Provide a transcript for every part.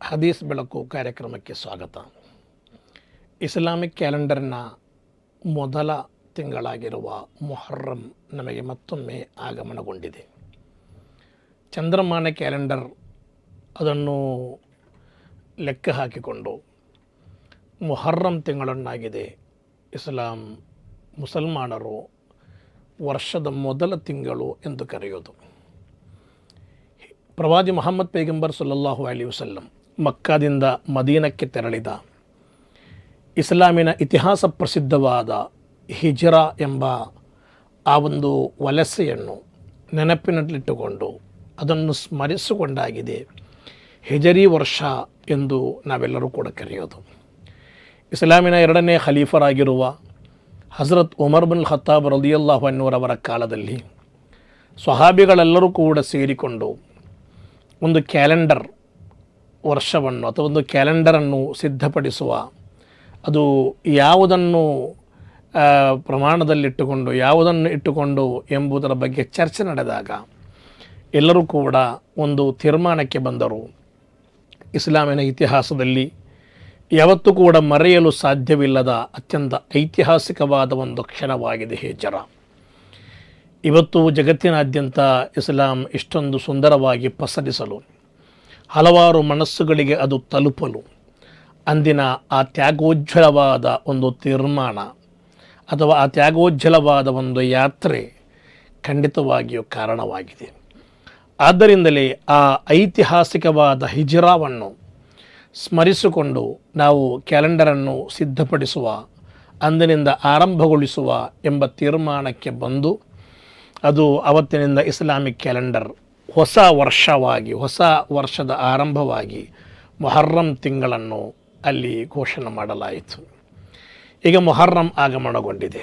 ಹದೀಸ್ ಬೆಳಕು ಕಾರ್ಯಕ್ರಮಕ್ಕೆ ಸ್ವಾಗತ. ಇಸ್ಲಾಮಿಕ್ ಕ್ಯಾಲೆಂಡರ್ನ ಮೊದಲ ತಿಂಗಳಾಗಿರುವ ಮೊಹರ್ರಂ ನಮಗೆ ಮತ್ತೊಮ್ಮೆ ಆಗಮನಗೊಂಡಿದೆ. ಚಂದ್ರಮಾನ ಕ್ಯಾಲೆಂಡರ್ ಅದನ್ನು ಲೆಕ್ಕ ಹಾಕಿಕೊಂಡು ಮೊಹರ್ರಂ ತಿಂಗಳನ್ನಾಗಿದೆ ಮುಸಲ್ಮಾನರು ವರ್ಷದ ಮೊದಲ ತಿಂಗಳು ಎಂದು ಕರೆಯೋದು. ಪ್ರವಾದಿ ಮುಹಮ್ಮದ್ ಪೈಗಂಬರ್ ಸಲ್ಲಲ್ಲಾಹು ಅಲೈಹಿ ವಸಲ್ಲಂ ಮಕ್ಕಾದಿಂದ ಮದೀನಕ್ಕೆ ತೆರಳಿದ ಇಸ್ಲಾಮಿನ ಇತಿಹಾಸ ಪ್ರಸಿದ್ಧವಾದ ಹಿಜ್ರಾ ಎಂಬ ಆ ಒಂದು ವಲಸೆಯನ್ನು ನೆನಪಿನಲ್ಲಿಟ್ಟುಕೊಂಡು ಅದನ್ನು ಸ್ಮರಿಸಿಕೊಂಡಾಗಿದೆ ಹಿಜರಿ ವರ್ಷ ಎಂದು ನಾವೆಲ್ಲರೂ ಕೂಡ ಕರೆಯೋದು. ಇಸ್ಲಾಮಿನ ಎರಡನೇ ಖಲೀಫರಾಗಿರುವ ಹಜರತ್ ಉಮರ್ ಬಿನ್ ಖತ್ತಾಬ್ ರಲಿಯಲ್ಲಾಹು ಅನ್ಹುರವರ ಕಾಲದಲ್ಲಿ ಸ್ವಹಾಬಿಗಳೆಲ್ಲರೂ ಕೂಡ ಸೇರಿಕೊಂಡು ಒಂದು ಕ್ಯಾಲೆಂಡರ್ ವರ್ಷವನ್ನು ಅಥವಾ ಒಂದು ಕ್ಯಾಲೆಂಡರನ್ನು ಸಿದ್ಧಪಡಿಸುವ, ಅದು ಯಾವುದನ್ನು ಪ್ರಮಾಣದಲ್ಲಿಟ್ಟುಕೊಂಡು ಯಾವುದನ್ನು ಇಟ್ಟುಕೊಂಡು ಎಂಬುದರ ಬಗ್ಗೆ ಚರ್ಚೆ ನಡೆದಾಗ ಎಲ್ಲರೂ ಕೂಡ ಒಂದು ತೀರ್ಮಾನಕ್ಕೆ ಬಂದರು. ಇಸ್ಲಾಮಿನ ಇತಿಹಾಸದಲ್ಲಿ ಯಾವತ್ತೂ ಕೂಡ ಮರೆಯಲು ಸಾಧ್ಯವಿಲ್ಲದ ಅತ್ಯಂತ ಐತಿಹಾಸಿಕವಾದ ಒಂದು ಕ್ಷಣವಾಗಿದೆ ಹಿಜ್ರಾ. ಇವತ್ತು ಜಗತ್ತಿನಾದ್ಯಂತ ಇಸ್ಲಾಂ ಇಷ್ಟೊಂದು ಸುಂದರವಾಗಿ ಪಸರಿಸಲು, ಹಲವಾರು ಮನಸ್ಸುಗಳಿಗೆ ಅದು ತಲುಪಲು ಅಂದಿನ ಆ ತ್ಯಾಗೋಜ್ವಲವಾದ ಒಂದು ತೀರ್ಮಾನ ಅಥವಾ ಆ ತ್ಯಾಗೋಜ್ವಲವಾದ ಒಂದು ಯಾತ್ರೆ ಖಂಡಿತವಾಗಿಯೂ ಕಾರಣವಾಗಿದೆ. ಆದ್ದರಿಂದಲೇ ಆ ಐತಿಹಾಸಿಕವಾದ ಹಿಜ್ರಾವನ್ನು ಸ್ಮರಿಸಿಕೊಂಡು ನಾವು ಕ್ಯಾಲೆಂಡರನ್ನು ಸಿದ್ಧಪಡಿಸುವ, ಅಂದಿನಿಂದ ಆರಂಭಗೊಳಿಸುವ ಎಂಬ ತೀರ್ಮಾನಕ್ಕೆ ಬಂದು ಅದು ಅವತ್ತಿನಿಂದ ಇಸ್ಲಾಮಿಕ್ ಕ್ಯಾಲೆಂಡರ್ ಹೊಸ ವರ್ಷವಾಗಿ, ಹೊಸ ವರ್ಷದ ಆರಂಭವಾಗಿ ಮೊಹರ್ರಂ ತಿಂಗಳನ್ನು ಅಲ್ಲಿ ಘೋಷಣೆ ಮಾಡಲಾಯಿತು. ಈಗ ಮೊಹರ್ರಂ ಆಗಮನಗೊಂಡಿದೆ.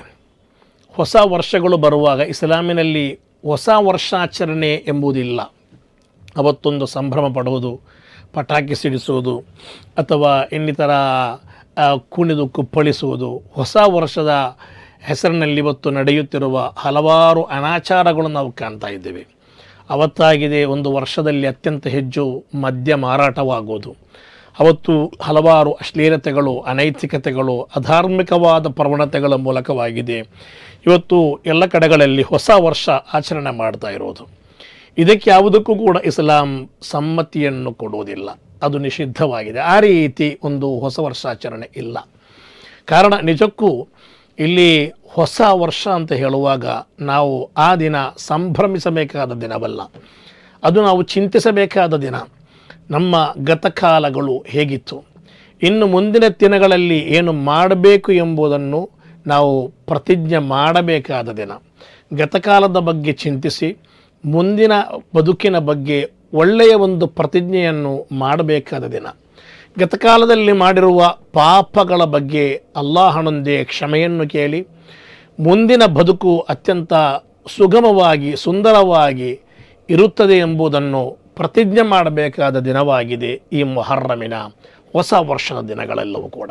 ಹೊಸ ವರ್ಷಗಳು ಬರುವಾಗ ಇಸ್ಲಾಮಿನಲ್ಲಿ ಹೊಸ ವರ್ಷಾಚರಣೆ ಎಂಬುದಿಲ್ಲ. ಅವತ್ತೊಂದು ಸಂಭ್ರಮ ಪಡುವುದು, ಪಟಾಕಿ ಸಿಡಿಸುವುದು ಅಥವಾ ಇನ್ನಿತರ ಕುಣಿದು ಕುಪ್ಪಳಿಸುವುದು, ಹೊಸ ವರ್ಷದ ಹೆಸರಿನಲ್ಲಿ ಇವತ್ತು ನಡೆಯುತ್ತಿರುವ ಹಲವಾರು ಅನಾಚಾರಗಳು ನಾವು ಕಾಣ್ತಾ ಇದ್ದೇವೆ. ಅವತ್ತಾಗಿದೆ ಒಂದು ವರ್ಷದಲ್ಲಿ ಅತ್ಯಂತ ಹೆಚ್ಚು ಮದ್ಯ ಮಾರಾಟವಾಗುವುದು. ಅವತ್ತು ಹಲವಾರು ಅಶ್ಲೀಲತೆಗಳು, ಅನೈತಿಕತೆಗಳು, ಅಧಾರ್ಮಿಕವಾದ ಪ್ರವಣತೆಗಳ ಮೂಲಕವಾಗಿದೆ ಇವತ್ತು ಎಲ್ಲ ಕಡೆಗಳಲ್ಲಿ ಹೊಸ ವರ್ಷ ಆಚರಣೆ ಮಾಡ್ತಾ ಇರೋದು. ಇದಕ್ಕೆ ಯಾವುದಕ್ಕೂ ಕೂಡ ಇಸ್ಲಾಂ ಸಮ್ಮತಿಯನ್ನು ಕೊಡುವುದಿಲ್ಲ, ಅದು ನಿಷಿದ್ಧವಾಗಿದೆ. ಆ ರೀತಿ ಒಂದು ಹೊಸ ವರ್ಷಾಚರಣೆ ಇಲ್ಲ. ಕಾರಣ ನಿಜಕ್ಕೂ ಇಲ್ಲಿ ಹೊಸ ವರ್ಷ ಅಂತ ಹೇಳುವಾಗ ನಾವು ಆ ದಿನ ಸಂಭ್ರಮಿಸಬೇಕಾದ ದಿನವಲ್ಲ, ಅದು ನಾವು ಚಿಂತಿಸಬೇಕಾದ ದಿನ. ನಮ್ಮ ಗತಕಾಲಗಳು ಹೇಗಿತ್ತು, ಇನ್ನು ಮುಂದಿನ ದಿನಗಳಲ್ಲಿ ಏನು ಮಾಡಬೇಕು ಎಂಬುದನ್ನು ನಾವು ಪ್ರತಿಜ್ಞೆ ಮಾಡಬೇಕಾದ ದಿನ. ಗತಕಾಲದ ಬಗ್ಗೆ ಚಿಂತಿಸಿ ಮುಂದಿನ ಬದುಕಿನ ಬಗ್ಗೆ ಒಳ್ಳೆಯ ಒಂದು ಪ್ರತಿಜ್ಞೆಯನ್ನು ಮಾಡಬೇಕಾದ ದಿನ. ಗತಕಾಲದಲ್ಲಿ ಮಾಡಿರುವ ಪಾಪಗಳ ಬಗ್ಗೆ ಅಲ್ಲಾಹನೊಂದೇ ಕ್ಷಮೆಯನ್ನು ಕೇಳಿ ಮುಂದಿನ ಬದುಕು ಅತ್ಯಂತ ಸುಗಮವಾಗಿ, ಸುಂದರವಾಗಿ ಇರುತ್ತದೆ ಎಂಬುದನ್ನು ಪ್ರತಿಜ್ಞೆ ಮಾಡಬೇಕಾದ ದಿನವಾಗಿದೆ ಈ ಮೊಹರ್ರಮಿನ ಹೊಸ ವರ್ಷದ ದಿನಗಳೆಲ್ಲವೂ ಕೂಡ.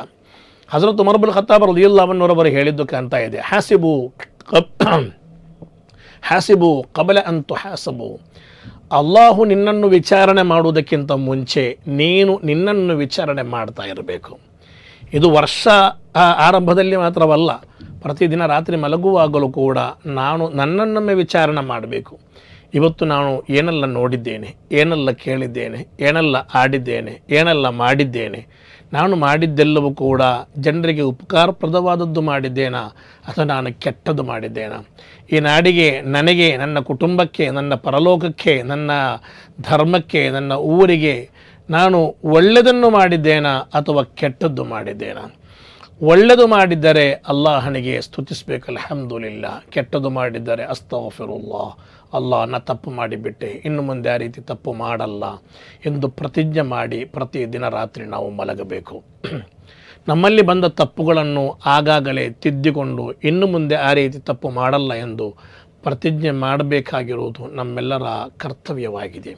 ಹಜರತ್ ಉಮರ್ ಬಿನ್ ಖತ್ತಾಬ್ ರಲಿಯಲ್ಲಾಹು ಅನ್ಹುರವರು ಹೇಳಿದ್ದು ಕಾಣ್ತಾ ಇದೆ, ಹಾಸಿಬು ಕಬಲ ಅಂತು ಹಾಸಬು. ಅಲ್ಲಾಹು ನಿನ್ನನ್ನು ವಿಚಾರಣೆ ಮಾಡುವುದಕ್ಕಿಂತ ಮುಂಚೆ ನೀನು ನಿನ್ನನ್ನು ವಿಚಾರಣೆ ಮಾಡ್ತಾ ಇರಬೇಕು. ಇದು ವರ್ಷ ಆರಂಭದಲ್ಲಿ ಮಾತ್ರವಲ್ಲ, ಪ್ರತಿದಿನ ರಾತ್ರಿ ಮಲಗುವಾಗಲೂ ಕೂಡ ನಾನು ನನ್ನನ್ನೊಮ್ಮೆ ವಿಚಾರಣೆ ಮಾಡಬೇಕು. ಇವತ್ತು ನಾನು ಏನೆಲ್ಲ ನೋಡಿದ್ದೇನೆ, ಏನೆಲ್ಲ ಕೇಳಿದ್ದೇನೆ, ಏನೆಲ್ಲ ಆಡಿದ್ದೇನೆ, ಏನೆಲ್ಲ ಮಾಡಿದ್ದೇನೆ, ನಾನು ಮಾಡಿದ್ದೆಲ್ಲವೂ ಕೂಡ ಜನರಿಗೆ ಉಪಕಾರಪ್ರದವಾದದ್ದು ಮಾಡಿದ್ದೇನಾ ಅಥವಾ ನಾನು ಕೆಟ್ಟದ್ದು ಮಾಡಿದ್ದೇನಾ? ಈ ನಾಡಿಗೆ, ನನಗೆ, ನನ್ನ ಕುಟುಂಬಕ್ಕೆ, ನನ್ನ ಪರಲೋಕಕ್ಕೆ, ನನ್ನ ಧರ್ಮಕ್ಕೆ, ನನ್ನ ಊರಿಗೆ ನಾನು ಒಳ್ಳೆಯದನ್ನು ಮಾಡಿದ್ದೇನಾ ಅಥವಾ ಕೆಟ್ಟದ್ದು ಮಾಡಿದ್ದೇನಾ? ಒಳ್ಳೆಯದು ಮಾಡಿದ್ದರೆ ಅಲ್ಲಾಹನಿಗೆ ಸ್ತುತಿಸಬೇಕು, ಅಲ್ಹಮ್ದುಲಿಲ್ಲಾ. ಕೆಟ್ಟದ್ದು ಮಾಡಿದ್ದರೆ ಅಸ್ತಗ್ಫಿರುಲ್ಲಾಹ್, ನಾ ತಪ್ಪು ಮಾಡಿಬಿಟ್ಟೆ, ಇನ್ನು ಮುಂದೆ ಆ ರೀತಿ ತಪ್ಪು ಮಾಡಲ್ಲ ಎಂದು ಪ್ರತಿಜ್ಞೆ ಮಾಡಿ ಪ್ರತಿದಿನ ರಾತ್ರಿ ನಾವು ಮಲಗಬೇಕು. ನಮ್ಮಲ್ಲಿ ಬಂದ ತಪ್ಪುಗಳನ್ನು ಆಗಾಗಲೇ ತಿದ್ದಿಕೊಂಡು ಇನ್ನು ಮುಂದೆ ಆ ರೀತಿ ತಪ್ಪು ಮಾಡಲ್ಲ ಎಂದು ಪ್ರತಿಜ್ಞೆ ಮಾಡಬೇಕಾಗಿರುವುದು ನಮ್ಮೆಲ್ಲರ ಕರ್ತವ್ಯವಾಗಿದೆ.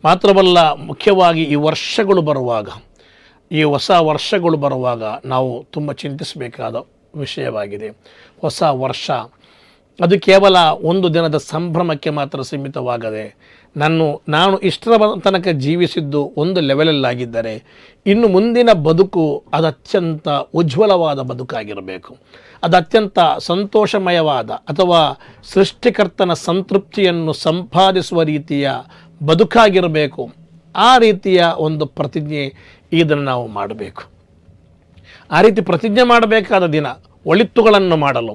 ಮಾತ್ರವಲ್ಲ, ಮುಖ್ಯವಾಗಿ ಈ ವರ್ಷಗಳು ಬರುವಾಗ, ಈ ಹೊಸ ವರ್ಷಗಳು ಬರುವಾಗ ನಾವು ತುಂಬ ಚಿಂತಿಸಬೇಕಾದ ವಿಷಯವಾಗಿದೆ. ಹೊಸ ವರ್ಷ ಅದು ಕೇವಲ ಒಂದು ದಿನದ ಸಂಭ್ರಮಕ್ಕೆ ಮಾತ್ರ ಸೀಮಿತವಾಗದೆ ನಾನು ಇಷ್ಟರ ತನಕ ಜೀವಿಸಿದ್ದು ಒಂದು ಲೆವೆಲಲ್ಲಾಗಿದ್ದರೆ ಇನ್ನು ಮುಂದಿನ ಬದುಕು ಅದು ಅತ್ಯಂತ ಉಜ್ವಲವಾದ ಬದುಕಾಗಿರಬೇಕು. ಅದು ಅತ್ಯಂತ ಸಂತೋಷಮಯವಾದ ಅಥವಾ ಸೃಷ್ಟಿಕರ್ತನ ಸಂತೃಪ್ತಿಯನ್ನು ಸಂಪಾದಿಸುವ ರೀತಿಯ ಬದುಕಾಗಿರಬೇಕು. ಆ ರೀತಿಯ ಒಂದು ಪ್ರತಿಜ್ಞೆ ಇದನ್ನು ನಾವು ಮಾಡಬೇಕು. ಆ ರೀತಿ ಪ್ರತಿಜ್ಞೆ ಮಾಡಬೇಕಾದ ದಿನ ಒಳಿತುಗಳನ್ನು ಮಾಡಲು,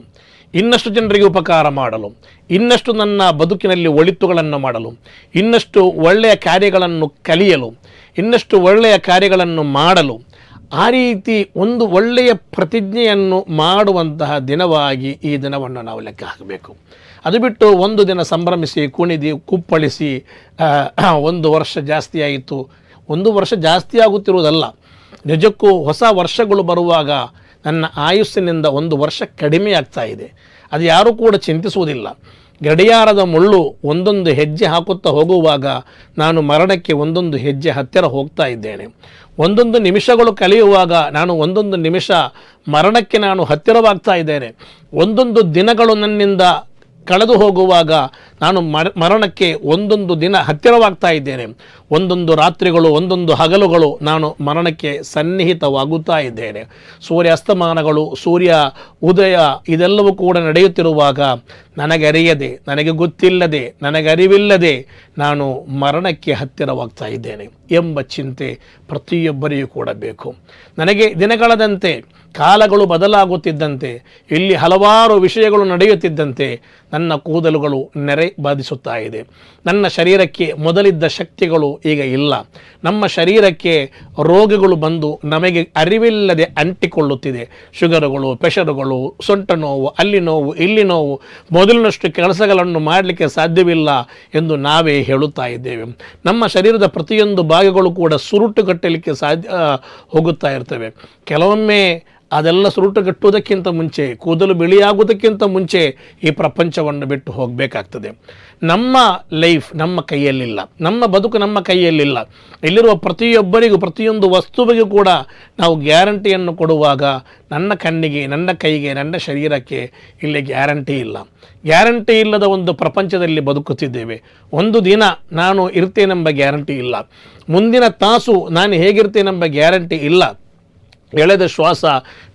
ಇನ್ನಷ್ಟು ಜನರಿಗೆ ಉಪಕಾರ ಮಾಡಲು, ಇನ್ನಷ್ಟು ನನ್ನ ಬದುಕಿನಲ್ಲಿ ಒಳಿತುಗಳನ್ನು ಮಾಡಲು, ಇನ್ನಷ್ಟು ಒಳ್ಳೆಯ ಕಾರ್ಯಗಳನ್ನು ಕಲಿಯಲು, ಇನ್ನಷ್ಟು ಒಳ್ಳೆಯ ಕಾರ್ಯಗಳನ್ನು ಮಾಡಲು, ಆ ರೀತಿ ಒಂದು ಒಳ್ಳೆಯ ಪ್ರತಿಜ್ಞೆಯನ್ನು ಮಾಡುವಂತಹ ದಿನವಾಗಿ ಈ ದಿನವನ್ನು ನಾವು ಲೆಕ್ಕ ಹಾಕಬೇಕು. ಅದು ಬಿಟ್ಟು ಒಂದು ದಿನ ಸಂಭ್ರಮಿಸಿ ಕುಣಿದು ಕುಪ್ಪಳಿಸಿ ಒಂದು ವರ್ಷ ಜಾಸ್ತಿ ಆಯಿತು, ಒಂದು ವರ್ಷ ಜಾಸ್ತಿ ಆಗುತ್ತಿರುವುದಲ್ಲ, ನಿಜಕ್ಕೂ ಹೊಸ ವರ್ಷಗಳು ಬರುವಾಗ ನನ್ನ ಆಯುಸ್ಸಿನಿಂದ ಒಂದು ವರ್ಷ ಕಡಿಮೆ ಆಗ್ತಾ ಇದೆ. ಅದು ಯಾರೂ ಕೂಡ ಚಿಂತಿಸುವುದಿಲ್ಲ. ಗಡಿಯಾರದ ಮುಳ್ಳು ಒಂದೊಂದು ಹೆಜ್ಜೆ ಹಾಕುತ್ತಾ ಹೋಗುವಾಗ ನಾನು ಮರಣಕ್ಕೆ ಒಂದೊಂದು ಹೆಜ್ಜೆ ಹತ್ತಿರ ಹೋಗ್ತಾ ಇದ್ದೇನೆ. ಒಂದೊಂದು ನಿಮಿಷಗಳು ಕಳೆಯುವಾಗ ನಾನು ಒಂದೊಂದು ನಿಮಿಷ ಮರಣಕ್ಕೆ ನಾನು ಹತ್ತಿರವಾಗ್ತಾ ಇದ್ದೇನೆ. ಒಂದೊಂದು ದಿನಗಳು ನನ್ನಿಂದ ಕಳೆದು ಹೋಗುವಾಗ ನಾನು ಮರಣಕ್ಕೆ ಒಂದೊಂದು ದಿನ ಹತ್ತಿರವಾಗ್ತಾ ಇದ್ದೇನೆ. ಒಂದೊಂದು ರಾತ್ರಿಗಳು, ಒಂದೊಂದು ಹಗಲುಗಳು ನಾನು ಮರಣಕ್ಕೆ ಸನ್ನಿಹಿತವಾಗುತ್ತಾ ಇದ್ದೇನೆ. ಸೂರ್ಯ ಅಸ್ತಮಾನಗಳು, ಸೂರ್ಯ ಉದಯ ಇದೆಲ್ಲವೂ ಕೂಡ ನಡೆಯುತ್ತಿರುವಾಗ ನನಗರಿಯದೆ, ನನಗೆ ಗೊತ್ತಿಲ್ಲದೆ, ನನಗರಿವಿಲ್ಲದೆ ನಾನು ಮರಣಕ್ಕೆ ಹತ್ತಿರವಾಗ್ತಾ ಇದ್ದೇನೆ ಎಂಬ ಚಿಂತೆ ಪ್ರತಿಯೊಬ್ಬರಿಗೂ ಕೂಡ ಬೇಕು. ನನಗೆ ದಿನಗಳದಂತೆ, ಕಾಲಗಳು ಬದಲಾಗುತ್ತಿದ್ದಂತೆ, ಇಲ್ಲಿ ಹಲವಾರು ವಿಷಯಗಳು ನಡೆಯುತ್ತಿದ್ದಂತೆ ನನ್ನ ಕೂದಲುಗಳು ನೆರೆ ಬಾಧಿಸುತ್ತಾ ಇದೆ. ನನ್ನ ಶರೀರಕ್ಕೆ ಮೊದಲಿದ್ದ ಶಕ್ತಿಗಳು ಈಗ ಇಲ್ಲ. ನಮ್ಮ ಶರೀರಕ್ಕೆ ರೋಗಗಳು ಬಂದು ನಮಗೆ ಅರಿವಿಲ್ಲದೆ ಅಂಟಿಕೊಳ್ಳುತ್ತಿದೆ. ಶುಗರುಗಳು, ಪ್ರೆಷರುಗಳು, ಸೊಂಟ ನೋವು, ಅಲ್ಲಿ ನೋವು, ಇಲ್ಲಿ ನೋವು, ಮೊದಲಿನಷ್ಟು ಕೆಲಸಗಳನ್ನು ಮಾಡಲಿಕ್ಕೆ ಸಾಧ್ಯವಿಲ್ಲ ಎಂದು ನಾವೇ ಹೇಳುತ್ತಾ ಇದ್ದೇವೆ. ನಮ್ಮ ಶರೀರದ ಪ್ರತಿಯೊಂದು ಭಾಗಗಳು ಕೂಡ ಸುರುಟುಗಟ್ಟಲಿಕ್ಕೆ ಹೋಗುತ್ತಾ ಇರ್ತವೆ. ಕೆಲವೊಮ್ಮೆ ಅದೆಲ್ಲ ಸುರುಟುಗಟ್ಟುವುದಕ್ಕಿಂತ ಮುಂಚೆ, ಕೂದಲು ಬಿಳಿಯಾಗುವುದಕ್ಕಿಂತ ಮುಂಚೆ ಈ ಪ್ರಪಂಚವನ್ನು ಬಿಟ್ಟು ಹೋಗಬೇಕಾಗ್ತದೆ. ನಮ್ಮ ಲೈಫ್ ನಮ್ಮ ಕೈಯಲ್ಲಿಲ್ಲ, ನಮ್ಮ ಬದುಕು ನಮ್ಮ ಕೈಯಲ್ಲಿಲ್ಲ. ಇಲ್ಲಿರುವ ಪ್ರತಿಯೊಬ್ಬರಿಗೂ, ಪ್ರತಿಯೊಂದು ವಸ್ತುವಿಗೂ ಕೂಡ ನಾವು ಗ್ಯಾರಂಟಿಯನ್ನು ಕೊಡುವಾಗ ನನ್ನ ಕಣ್ಣಿಗೆ, ನನ್ನ ಕೈಗೆ, ನನ್ನ ಶರೀರಕ್ಕೆ ಇಲ್ಲಿ ಗ್ಯಾರಂಟಿ ಇಲ್ಲ. ಗ್ಯಾರಂಟಿ ಇಲ್ಲದ ಒಂದು ಪ್ರಪಂಚದಲ್ಲಿ ಬದುಕುತ್ತಿದ್ದೇವೆ. ಒಂದು ದಿನ ನಾನು ಇರ್ತೇನೆಂಬ ಗ್ಯಾರಂಟಿ ಇಲ್ಲ. ಮುಂದಿನ ತಾಸು ನಾನು ಹೇಗಿರ್ತೇನೆಂಬ ಗ್ಯಾರಂಟಿ ಇಲ್ಲ. ಎಳೆದ ಶ್ವಾಸ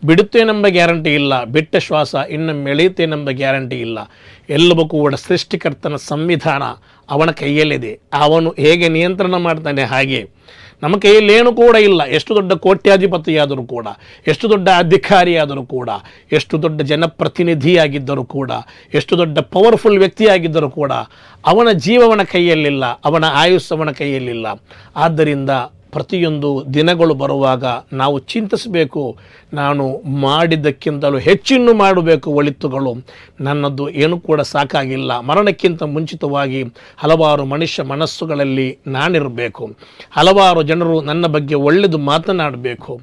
ಬಿಡುತ್ತೇನೆಂಬ ಗ್ಯಾರಂಟಿ ಇಲ್ಲ. ಬಿಟ್ಟ ಶ್ವಾಸ ಇನ್ನೊಮ್ಮೆ ಎಳೆಯುತ್ತೇನೆಂಬ ಗ್ಯಾರಂಟಿ ಇಲ್ಲ. ಎಲ್ಲವೂ ಕೂಡ ಸೃಷ್ಟಿಕರ್ತನ ಸಂವಿಧಾನ ಅವನ ಕೈಯಲ್ಲಿದೆ. ಅವನು ಹೇಗೆ ನಿಯಂತ್ರಣ ಮಾಡ್ತಾನೆ ಹಾಗೆ ನಮ್ಮ ಕೈಯಲ್ಲಿ ಏನೂ ಕೂಡ ಇಲ್ಲ. ಎಷ್ಟು ದೊಡ್ಡ ಕೋಟ್ಯಾಧಿಪತಿಯಾದರೂ ಕೂಡ, ಎಷ್ಟು ದೊಡ್ಡ ಅಧಿಕಾರಿಯಾದರೂ ಕೂಡ, ಎಷ್ಟು ದೊಡ್ಡ ಜನಪ್ರತಿನಿಧಿಯಾಗಿದ್ದರೂ ಕೂಡ, ಎಷ್ಟು ದೊಡ್ಡ ಪವರ್ಫುಲ್ ವ್ಯಕ್ತಿಯಾಗಿದ್ದರೂ ಕೂಡ ಅವನ ಜೀವವನ ಕೈಯಲ್ಲಿಲ್ಲ, ಅವನ ಆಯುಸ್ಸು ಅವನ ಕೈಯಲ್ಲಿಲ್ಲ. ಆದ್ದರಿಂದ ಪ್ರತಿಯೊಂದು ದಿನಗಳು ಬರುವಾಗ ನಾವು ಚಿಂತಿಸಬೇಕು, ನಾನು ಮಾಡಿದ್ದಕ್ಕಿಂತಲೂ ಹೆಚ್ಚಿನ್ನು ಮಾಡಬೇಕು ಒಳಿತುಗಳು. ನನ್ನದು ಏನೂ ಕೂಡ ಸಾಕಾಗಿಲ್ಲ. ಮರಣಕ್ಕಿಂತ ಮುಂಚಿತವಾಗಿ ಹಲವಾರು ಮನುಷ್ಯ ಮನಸ್ಸುಗಳಲ್ಲಿ ನಾನಿರಬೇಕು. ಹಲವಾರು ಜನರು ನನ್ನ ಬಗ್ಗೆ ಒಳ್ಳೆಯದು ಮಾತನಾಡಬೇಕು.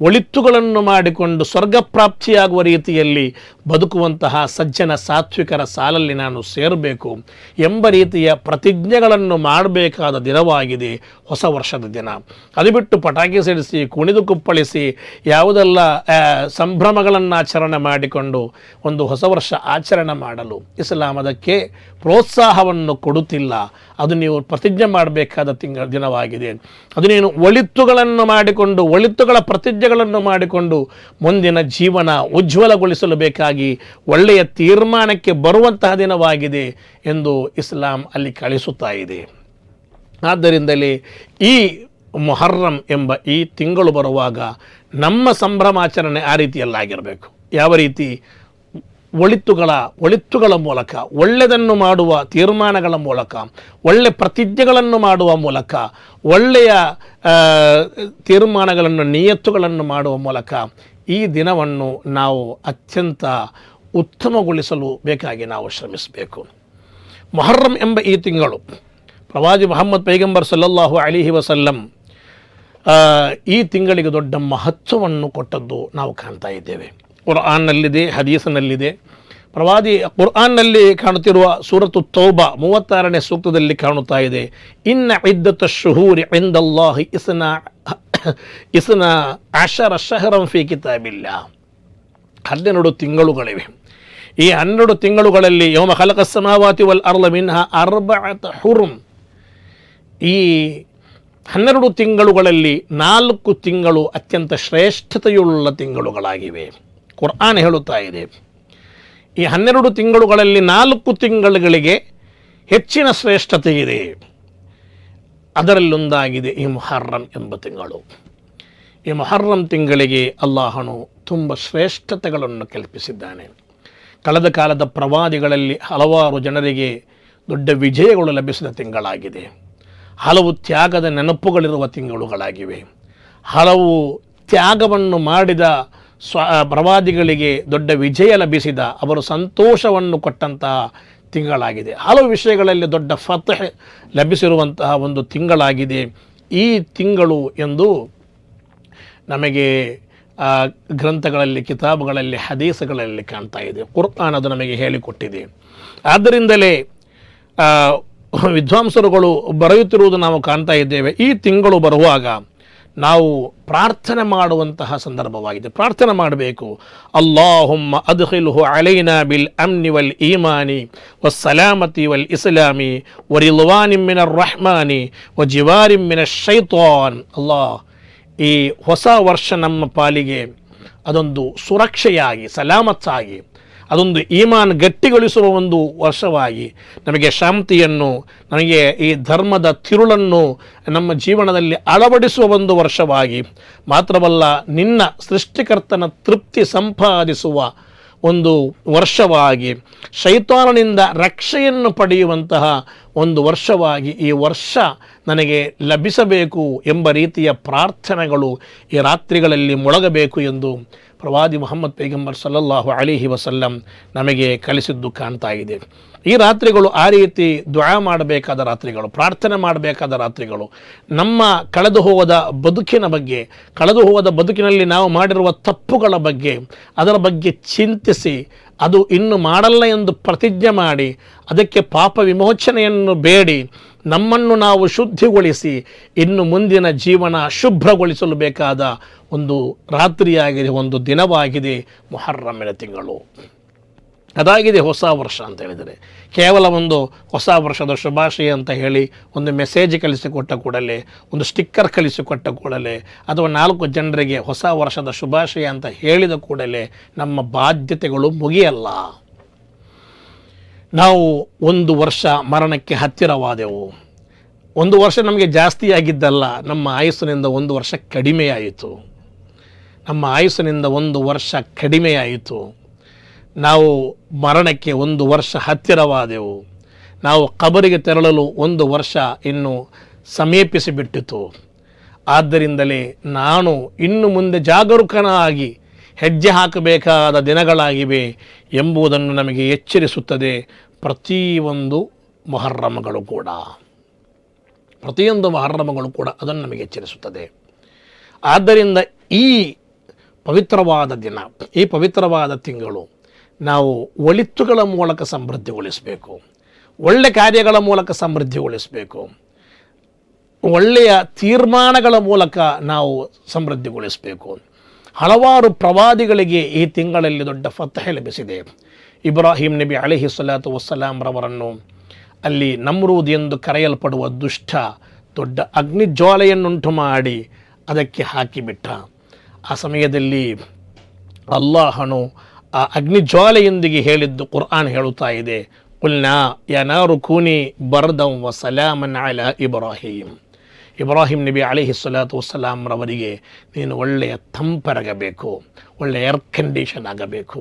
ಒಳಿತುಗಳನ್ನು ಮಾಡಿಕೊಂಡು ಸ್ವರ್ಗ ಪ್ರಾಪ್ತಿಯಾಗುವ ರೀತಿಯಲ್ಲಿ ಬದುಕುವಂತಹ ಸಜ್ಜನ ಸಾತ್ವಿಕರ ಸಾಲಲ್ಲಿ ನಾನು ಸೇರಬೇಕು ಎಂಬ ರೀತಿಯ ಪ್ರತಿಜ್ಞೆಗಳನ್ನು ಮಾಡಬೇಕಾದ ದಿನವಾಗಿದೆ ಹೊಸ ವರ್ಷದ ದಿನ. ಅದು ಬಿಟ್ಟು ಪಟಾಕಿ ಸಿಡಿಸಿ, ಕುಣಿದು ಕುಪ್ಪಳಿಸಿ, ಯಾವುದೆಲ್ಲ ಸಂಭ್ರಮಗಳನ್ನು ಆಚರಣೆ ಮಾಡಿಕೊಂಡು ಒಂದು ಹೊಸ ವರ್ಷ ಆಚರಣೆ ಮಾಡಲು ಇಸ್ಲಾಂ ಅದಕ್ಕೆ ಪ್ರೋತ್ಸಾಹವನ್ನು ಕೊಡುತ್ತಿಲ್ಲ. ಅದು ನೀವು ಪ್ರತಿಜ್ಞೆ ಮಾಡಬೇಕಾದ ದಿನವಾಗಿದೆ. ಅದು ನೀನು ಒಳಿತುಗಳನ್ನು ಮಾಡಿಕೊಂಡು, ಒಳಿತುಗಳ ಪ್ರತಿಜ್ಞೆಗಳನ್ನು ಮಾಡಿಕೊಂಡು ಮುಂದಿನ ಜೀವನ ಉಜ್ವಲಗೊಳಿಸಲು ಬೇಕಾಗಿ ಒಳ್ಳೆಯ ತೀರ್ಮಾನಕ್ಕೆ ಬರುವಂತಹ ದಿನವಾಗಿದೆ ಎಂದು ಇಸ್ಲಾಂ ಅಲ್ಲಿ ಕಳಿಸುತ್ತಾ ಇದೆ. ಆದ್ದರಿಂದಲೇ ಈ ಮೊಹರ್ರಂ ಎಂಬ ಈ ತಿಂಗಳು ಬರುವಾಗ ನಮ್ಮ ಸಂಭ್ರಮಾಚರಣೆ ಆ ರೀತಿಯಲ್ಲಾಗಿರಬೇಕು. ಯಾವ ರೀತಿ? ಒಳಿತುಗಳ ಮೂಲಕ, ಒಳ್ಳೆಯದನ್ನು ಮಾಡುವ ತೀರ್ಮಾನಗಳ ಮೂಲಕ, ಒಳ್ಳೆಯ ಪ್ರತಿಜ್ಞೆಗಳನ್ನು ಮಾಡುವ ಮೂಲಕ, ಒಳ್ಳೆಯ ತೀರ್ಮಾನಗಳನ್ನು, ನಿಯತ್ತುಗಳನ್ನು ಮಾಡುವ ಮೂಲಕ ಈ ದಿನವನ್ನು ನಾವು ಅತ್ಯಂತ ಉತ್ತಮಗೊಳಿಸಲು ಬೇಕಾಗಿ ನಾವು ಶ್ರಮಿಸಬೇಕು. ಮೊಹರ್ರಂ ಎಂಬ ಈ ತಿಂಗಳು ಪ್ರವಾದಿ ಮುಹಮ್ಮದ್ ಪೈಗಂಬರ್ ಸಲ್ಲಲ್ಲಾಹು ಅಲೈಹಿ ವಸಲ್ಲಂ ಈ ತಿಂಗಳಿಗೆ ದೊಡ್ಡ ಮಹತ್ವವನ್ನು ಕೊಟ್ಟದ್ದು ನಾವು ಕಾಣ್ತಾ ಇದ್ದೇವೆ. ಕುರ್ಆನ್ನಲ್ಲಿದೆ, ಹದೀಸನಲ್ಲಿದೆ. ಪ್ರವಾದಿ ಕುರ್ಆನ್ನಲ್ಲಿ ಕಾಣುತ್ತಿರುವ ಸೂರತು ತೌಬಾ 36ನೇ ಸೂಕ್ತದಲ್ಲಿ ಕಾಣುತ್ತಾ ಇದೆ, ಇನ್ನ ಇದ್ದತ ಶುಹೂರಿ ಇಂದಲ್ಲಾಹಿ ಇಸ್ನಾ ಅಶರ ಶಹರಂ ಫೀ ಕಿತಾಬಿಲ್ಲಾ. 12 ತಿಂಗಳುಗಳಿವೆ. ಈ 12 ತಿಂಗಳುಗಳಲ್ಲಿ ಯೌಮ ಖಲಕ ಸಮಾವಾತಿ ವಲ್ ಅರ್ದ ಮಿನ್ಹಾ ಅರ್ಬಅತ ಹುರುಮ್, ಈ 12 ತಿಂಗಳುಗಳಲ್ಲಿ 4 ತಿಂಗಳು ಅತ್ಯಂತ ಶ್ರೇಷ್ಠತೆಯುಳ್ಳ ತಿಂಗಳುಗಳಾಗಿವೆ. ಕುರ್ಆನ್ ಹೇಳುತ್ತಾ ಇದೆ, ಈ 12 ತಿಂಗಳುಗಳಲ್ಲಿ 4 ತಿಂಗಳುಗಳಿಗೆ ಹೆಚ್ಚಿನ ಶ್ರೇಷ್ಠತೆ ಇದೆ. ಅದರಲ್ಲೊಂದಾಗಿದೆ ಈ ಮುಹರ್ರಂ ಎಂಬ ತಿಂಗಳು. ಈ ಮುಹರ್ರಂ ತಿಂಗಳಿಗೆ ಅಲ್ಲಾಹನು ತುಂಬ ಶ್ರೇಷ್ಠತೆಗಳನ್ನು ಕಲ್ಪಿಸಿದ್ದಾನೆ. ಕಳೆದ ಕಾಲದ ಪ್ರವಾದಿಗಳಲ್ಲಿ ಹಲವಾರು ಜನರಿಗೆ ದೊಡ್ಡ ವಿಜಯಗಳು ಲಭಿಸಿದ ತಿಂಗಳಾಗಿದೆ. ಹಲವು ತ್ಯಾಗದ ನೆನಪುಗಳಿರುವ ತಿಂಗಳುಗಳಾಗಿವೆ. ಹಲವು ತ್ಯಾಗವನ್ನು ಮಾಡಿದ ಪ್ರವಾದಿಗಳಿಗೆ ದೊಡ್ಡ ವಿಜಯ ಲಭಿಸಿದ, ಅವರು ಸಂತೋಷವನ್ನು ಕೊಟ್ಟಂತಹ ತಿಂಗಳಾಗಿದೆ. ಹಲವು ವಿಷಯಗಳಲ್ಲಿ ದೊಡ್ಡ ಫತಹ್ ಲಭಿಸಿರುವಂತಹ ಒಂದು ತಿಂಗಳಾಗಿದೆ ಈ ತಿಂಗಳು ಎಂದು ನಮಗೆ ಗ್ರಂಥಗಳಲ್ಲಿ, ಕಿತಾಬುಗಳಲ್ಲಿ, ಹದೀಸ್ಗಳಲ್ಲಿ ಕಾಣ್ತಾ ಇದೆ. ಕುರ್ಆನ್ ಅದು ನಮಗೆ ಹೇಳಿಕೊಟ್ಟಿದೆ. ಆದ್ದರಿಂದಲೇ ವಿದ್ವಾಂಸರುಗಳು ಬರೆಯುತ್ತಿರುವುದು ನಾವು ಕಾಣ್ತಾ ಇದ್ದೇವೆ. ಈ ತಿಂಗಳು ಬರುವಾಗ ನಾವು ಪ್ರಾರ್ಥನೆ ಮಾಡುವಂತಹ ಸಂದರ್ಭವಾಗಿದೆ. ಪ್ರಾರ್ಥನೆ ಮಾಡಬೇಕು, ಅಲ್ಲಾಹುಮ್ಮ ಅದ್ಖಿಲ್ಹು ಅಲೈನಾ ಬಿಲ್ ಅಮ್ನಿ ವಲ್ ಈಮಾನಿ ವಸ್ಸಲಾಮತಿ ವಲ್ ಇಸ್ಲಾಮಿ ವರಿಲ್ವಾನಿ ಮಿನರ್ ರಹ್ಮಾನಿ ವಜಿವಾರಿ ಮಿನಶ್ ಶೈತಾನ್. ಈ ಹೊಸ ವರ್ಷ ನಮ್ಮ ಪಾಲಿಗೆ ಅದೊಂದು ಸುರಕ್ಷೆಯಾಗಿ, ಸಲಾಮತ್ತಾಗಿ, ಅದೊಂದು ಈಮಾನ್ ಗಟ್ಟಿಗೊಳಿಸುವ ಒಂದು ವರ್ಷವಾಗಿ, ನಮಗೆ ಶಾಂತಿಯನ್ನು, ನಮಗೆ ಈ ಧರ್ಮದ ತಿರುಳನ್ನು ನಮ್ಮ ಜೀವನದಲ್ಲಿ ಅಳವಡಿಸುವ ಒಂದು ವರ್ಷವಾಗಿ, ಮಾತ್ರವಲ್ಲ ನಿನ್ನ ಸೃಷ್ಟಿಕರ್ತನ ತೃಪ್ತಿ ಸಂಪಾದಿಸುವ ಒಂದು ವರ್ಷವಾಗಿ, ಶೈತಾನನಿಂದ ರಕ್ಷೆಯನ್ನು ಪಡೆಯುವಂತಹ ಒಂದು ವರ್ಷವಾಗಿ ಈ ವರ್ಷ ನನಗೆ ಲಭಿಸಬೇಕು ಎಂಬ ರೀತಿಯ ಪ್ರಾರ್ಥನೆಗಳು ಈ ರಾತ್ರಿಗಳಲ್ಲಿ ಮೊಳಗಬೇಕು ಎಂದು ಪ್ರವಾದಿ ಮುಹಮ್ಮದ್ ಪೈಗಂಬರ್ ಸಲ್ಲಲ್ಲಾಹು ಅಲೈಹಿ ವಸಲ್ಲಂ ನಮಗೆ ಕಲಿಸಿದ್ದು ಕಾಣ್ತಾ ಇದೆ. ಈ ರಾತ್ರಿಗಳು ಆ ರೀತಿ ದುಆ ಮಾಡಬೇಕಾದ ರಾತ್ರಿಗಳು, ಪ್ರಾರ್ಥನೆ ಮಾಡಬೇಕಾದ ರಾತ್ರಿಗಳು. ನಮ್ಮ ಕಳೆದು ಹೋದ ಬದುಕಿನ ಬಗ್ಗೆ, ಕಳೆದು ಹೋದ ಬದುಕಿನಲ್ಲಿ ನಾವು ಮಾಡಿರುವ ತಪ್ಪುಗಳ ಬಗ್ಗೆ, ಅದರ ಬಗ್ಗೆ ಚಿಂತಿಸಿ ಅದು ಇನ್ನು ಮಾಡಲ್ಲ ಎಂದು ಪ್ರತಿಜ್ಞೆ ಮಾಡಿ, ಅದಕ್ಕೆ ಪಾಪ ವಿಮೋಚನೆಯನ್ನು ಬೇಡಿ, ನಮ್ಮನ್ನು ನಾವು ಶುದ್ಧಿಗೊಳಿಸಿ ಇನ್ನು ಮುಂದಿನ ಜೀವನ ಶುಭ್ರಗೊಳಿಸಲು ಬೇಕಾದ ಒಂದು ರಾತ್ರಿಯಾಗಿದೆ, ಒಂದು ದಿನವಾಗಿದೆ ಮುಹರ್ರಮಿನ ತಿಂಗಳು. ಅದಾಗಿದೆ ಹೊಸ ವರ್ಷ ಅಂತ ಹೇಳಿದರೆ. ಕೇವಲ ಒಂದು ಹೊಸ ವರ್ಷದ ಶುಭಾಶಯ ಅಂತ ಹೇಳಿ ಒಂದು ಮೆಸೇಜ್ ಕಳಿಸಿಕೊಟ್ಟ ಕೂಡಲೇ, ಒಂದು ಸ್ಟಿಕ್ಕರ್ ಕಳಿಸಿಕೊಟ್ಟ ಕೂಡಲೇ, ಅಥವಾ 4 ಜನರಿಗೆ ಹೊಸ ವರ್ಷದ ಶುಭಾಶಯ ಅಂತ ಹೇಳಿದ ಕೂಡಲೇ ನಮ್ಮ ಬಾಧ್ಯತೆಗಳು ಮುಗಿಯಲ್ಲ. ನಾವು 1 ವರ್ಷ ಮರಣಕ್ಕೆ ಹತ್ತಿರವಾದೆವು. 1 ವರ್ಷ ನಮಗೆ ಜಾಸ್ತಿಯಾಗಿದ್ದಲ್ಲ, ನಮ್ಮ ಆಯುಸ್ಸಿನಿಂದ 1 ವರ್ಷ ಕಡಿಮೆಯಾಯಿತು. ನಮ್ಮ ಆಯುಸ್ಸಿನಿಂದ 1 ವರ್ಷ ಕಡಿಮೆಯಾಯಿತು. ನಾವು ಮರಣಕ್ಕೆ 1 ವರ್ಷ ಹತ್ತಿರವಾದೆವು. ನಾವು ಕಬರಿಗೆ ತೆರಳಲು 1 ವರ್ಷ ಇನ್ನು ಸಮೀಪಿಸಿಬಿಟ್ಟಿತು. ಆದ್ದರಿಂದಲೇ ನಾನು ಇನ್ನು ಮುಂದೆ ಜಾಗರೂಕನಾಗಿ ಹೆಜ್ಜೆ ಹಾಕಬೇಕಾದ ದಿನಗಳಾಗಿವೆ ಎಂಬುದನ್ನು ನಮಗೆ ಎಚ್ಚರಿಸುತ್ತದೆ ಪ್ರತಿಯೊಂದು ಮುಹರ್ರಮಗಳು ಕೂಡ. ಪ್ರತಿಯೊಂದು ಮುಹರ್ರಮಗಳು ಕೂಡ ಅದನ್ನು ನಮಗೆ ಎಚ್ಚರಿಸುತ್ತದೆ. ಆದ್ದರಿಂದ ಈ ಪವಿತ್ರವಾದ ದಿನ, ಈ ಪವಿತ್ರವಾದ ತಿಂಗಳು ನಾವು ಒಳಿತುಗಳ ಮೂಲಕ ಸಮೃದ್ಧಿಗೊಳಿಸಬೇಕು, ಒಳ್ಳೆ ಕಾರ್ಯಗಳ ಮೂಲಕ ಸಮೃದ್ಧಿಗೊಳಿಸಬೇಕು, ಒಳ್ಳೆಯ ತೀರ್ಮಾನಗಳ ಮೂಲಕ ನಾವು ಸಮೃದ್ಧಿಗೊಳಿಸಬೇಕು. ಹಲವಾರು ಪ್ರವಾದಿಗಳಿಗೆ ಈ ತಿಂಗಳಲ್ಲಿ ದೊಡ್ಡ ಫತಹ್ ಲಭಿಸಿದೆ. ಇಬ್ರಾಹಿಂ ನಬಿ ಅಲೈಹಿ ಸಲಾತು ವಸ್ಸಲಾಂ ರವರನ್ನು ಅಲ್ಲಿ ನಮ್ರೂದ್ ಎಂದು ಕರೆಯಲ್ಪಡುವ ದುಷ್ಟ ದೊಡ್ಡ ಅಗ್ನಿಜ್ವಾಲೆಯನ್ನುಂಟು ಮಾಡಿ ಅದಕ್ಕೆ ಹಾಕಿಬಿಟ್ಟ. ಆ ಸಮಯದಲ್ಲಿ ಅಲ್ಲಾಹನು ಆ ಅಗ್ನಿಜ್ವಾಲೆಯೊಂದಿಗೆ ಹೇಳಿದ್ದು ಕುರ್ಆನ್ ಹೇಳುತ್ತಾ ಇದೆ, ಕುಲ್ನಾ ಯಾ ನಾರು ಕೂನಿ ಬರ್ದಂ ವ ಸಲಾಮನ್ ಅಲಾ ಇಬ್ರಾಹಿಂ. ಇಬ್ರಾಹಿಂ ನಬಿ ಅಲೈಹಿ ಸಲಾತು ವಸ್ಸಲಾಂ ರವರಿಗೆ ನೀನು ಒಳ್ಳೆಯ ತಂಪೆರಗಬೇಕು, ಒಳ್ಳೆಯ ಏರ್ ಕಂಡೀಷನ್ ಆಗಬೇಕು.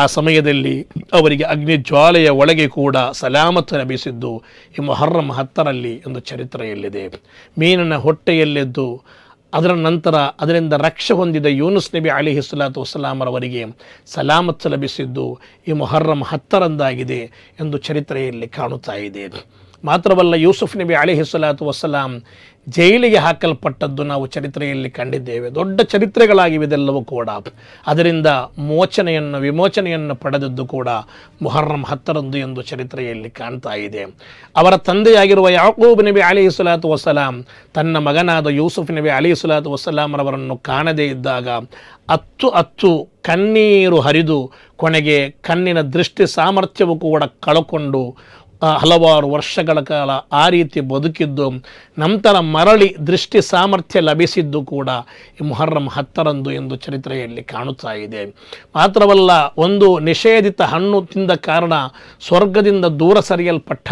ಆ ಸಮಯದಲ್ಲಿ ಅವರಿಗೆ ಅಗ್ನಿಜ್ವಾಲೆಯ ಒಳಗೆ ಕೂಡ ಸಲಾಮತ್ತು ಲಭಿಸಿದ್ದು ಈ ಮುಹರ್ರಂ 10ರಲ್ಲಿ ಎಂದು ಚರಿತ್ರೆಯಲ್ಲಿದೆ. ಮೀನಿನ ಹೊಟ್ಟೆಯಲ್ಲಿದ್ದು ಅದರ ನಂತರ ಅದರಿಂದ ರಕ್ಷೆ ಹೊಂದಿದ ಯೂನುಸ್ ನಬಿ ಅಲೈಹಿ ಸಲಾತು ವಸ್ಸಲಾಮರವರಿಗೆ ಸಲಾಮತ್ತು ಲಭಿಸಿದ್ದು ಈ ಮುಹರ್ರಂ 10ರಂದಾಗಿದೆ ಎಂದು ಚರಿತ್ರೆಯಲ್ಲಿ ಕಾಣುತ್ತಾ ಇದೆ. ಮಾತ್ರವಲ್ಲ, ಯೂಸುಫ್ ನಬಿ ಅಲೈಹಿಸ್ಸಲಾತು ವಸ್ಸಲಾಂ ಜೈಲಿಗೆ ಹಾಕಲ್ಪಟ್ಟದ್ದು ನಾವು ಚರಿತ್ರೆಯಲ್ಲಿ ಕಂಡಿದ್ದೇವೆ. ದೊಡ್ಡ ಚರಿತ್ರೆಗಳಾಗಿವೆ ಇದೆಲ್ಲವೂ ಕೂಡ. ಅದರಿಂದ ವಿಮೋಚನೆಯನ್ನು ಪಡೆದದ್ದು ಕೂಡ ಮುಹರ್ರಂ 10ರಂದು ಎಂದು ಚರಿತ್ರೆಯಲ್ಲಿ ಕಾಣ್ತಾ ಇದೆ. ಅವರ ತಂದೆಯಾಗಿರುವ ಯಾಕೂಬ್ ನಬಿ ಅಲೈಹಿಸ್ಸಲಾತು ವಸ್ಸಲಾಂ ತನ್ನ ಮಗನಾದ ಯೂಸುಫ್ ನಬಿ ಅಲೈಹಿಸ್ಸಲಾತು ವಸ್ಸಲಾಂರವರನ್ನು ಕಾಣದೇ ಇದ್ದಾಗ ಅತ್ತು ಕಣ್ಣೀರು ಹರಿದು ಕೊನೆಗೆ ಕಣ್ಣಿನ ದೃಷ್ಟಿ ಸಾಮರ್ಥ್ಯವು ಕೂಡ ಕಳಕೊಂಡು ಹಲವಾರು ವರ್ಷಗಳ ಕಾಲ ಆ ರೀತಿ ಬದುಕಿದ್ದು, ನಂತರ ಮರಳಿ ದೃಷ್ಟಿ ಸಾಮರ್ಥ್ಯ ಲಭಿಸಿದ್ದು ಕೂಡ ಈ ಮುಹರ್ರಂ 10ರಂದು ಎಂದು ಚರಿತ್ರೆಯಲ್ಲಿ ಕಾಣುತ್ತಾ ಇದೆ. ಮಾತ್ರವಲ್ಲ, ಒಂದು ನಿಷೇಧಿತ ಹಣ್ಣು ತಿಂದ ಕಾರಣ ಸ್ವರ್ಗದಿಂದ ದೂರ ಸರಿಯಲ್ಪಟ್ಟ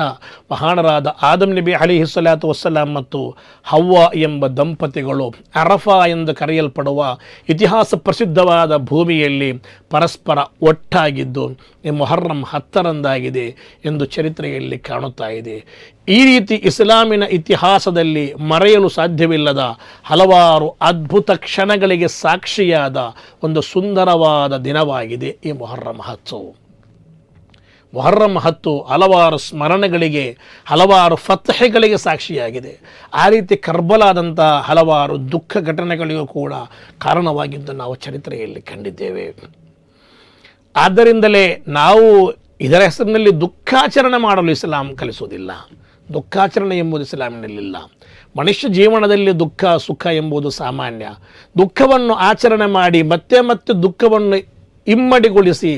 ಮಹಾನರಾದ ಆದಮ್ ನಬಿ ಅಲೈಹಿಸ್ಸಲಾತು ವಸ್ಸಲಾಂ ಮತ್ತು ಹವ್ವ ಎಂಬ ದಂಪತಿಗಳು ಅರಫಾ ಎಂದು ಕರೆಯಲ್ಪಡುವ ಇತಿಹಾಸ ಪ್ರಸಿದ್ಧವಾದ ಭೂಮಿಯಲ್ಲಿ ಪರಸ್ಪರ ಒಟ್ಟಾಗಿದ್ದು ಈ ಮುಹರ್ರಂ 10ರಂದಾಗಿದೆ ಎಂದು ಚರಿತ್ರೆಯಲ್ಲಿ ಕಾಣುತ್ತಾ ಇದೆ. ಈ ರೀತಿ ಇಸ್ಲಾಮಿನ ಇತಿಹಾಸದಲ್ಲಿ ಮರೆಯಲು ಸಾಧ್ಯವಿಲ್ಲದ ಹಲವಾರು ಅದ್ಭುತ ಕ್ಷಣಗಳಿಗೆ ಸಾಕ್ಷಿಯಾದ ಒಂದು ಸುಂದರವಾದ ದಿನವಾಗಿದೆ ಈ ಮುಹರ್ರಂ 10. ಮುಹರ್ರಂ 10 ಹಲವಾರು ಸ್ಮರಣೆಗಳಿಗೆ, ಹಲವಾರು ಫತ್ಹೆಗಳಿಗೆ ಸಾಕ್ಷಿಯಾಗಿದೆ. ಆ ರೀತಿ ಕರ್ಬಲಾದಂಥ ಹಲವಾರು ದುಃಖ ಘಟನೆಗಳಿಗೂ ಕೂಡ ಕಾರಣವಾಗಿದ್ದು ನಾವು ಚರಿತ್ರೆಯಲ್ಲಿ ಕಂಡಿದ್ದೇವೆ. ಆದ್ದರಿಂದಲೇ ನಾವು ಇದರ ಹೆಸರಿನಲ್ಲಿ ದುಃಖಾಚರಣೆ ಮಾಡಲು ಇಸ್ಲಾಂ ಕಲಿಸುವುದಿಲ್ಲ. ದುಃಖಾಚರಣೆ ಎಂಬುದು ಇಸ್ಲಾಮಿನಲ್ಲಿಲ್ಲ. ಮನುಷ್ಯ ಜೀವನದಲ್ಲಿ ದುಃಖ ಸುಖ ಎಂಬುದು ಸಾಮಾನ್ಯ. ದುಃಖವನ್ನು ಆಚರಣೆ ಮಾಡಿ ಮತ್ತೆ ದುಃಖವನ್ನು ಇಮ್ಮಡಿಗೊಳಿಸಿ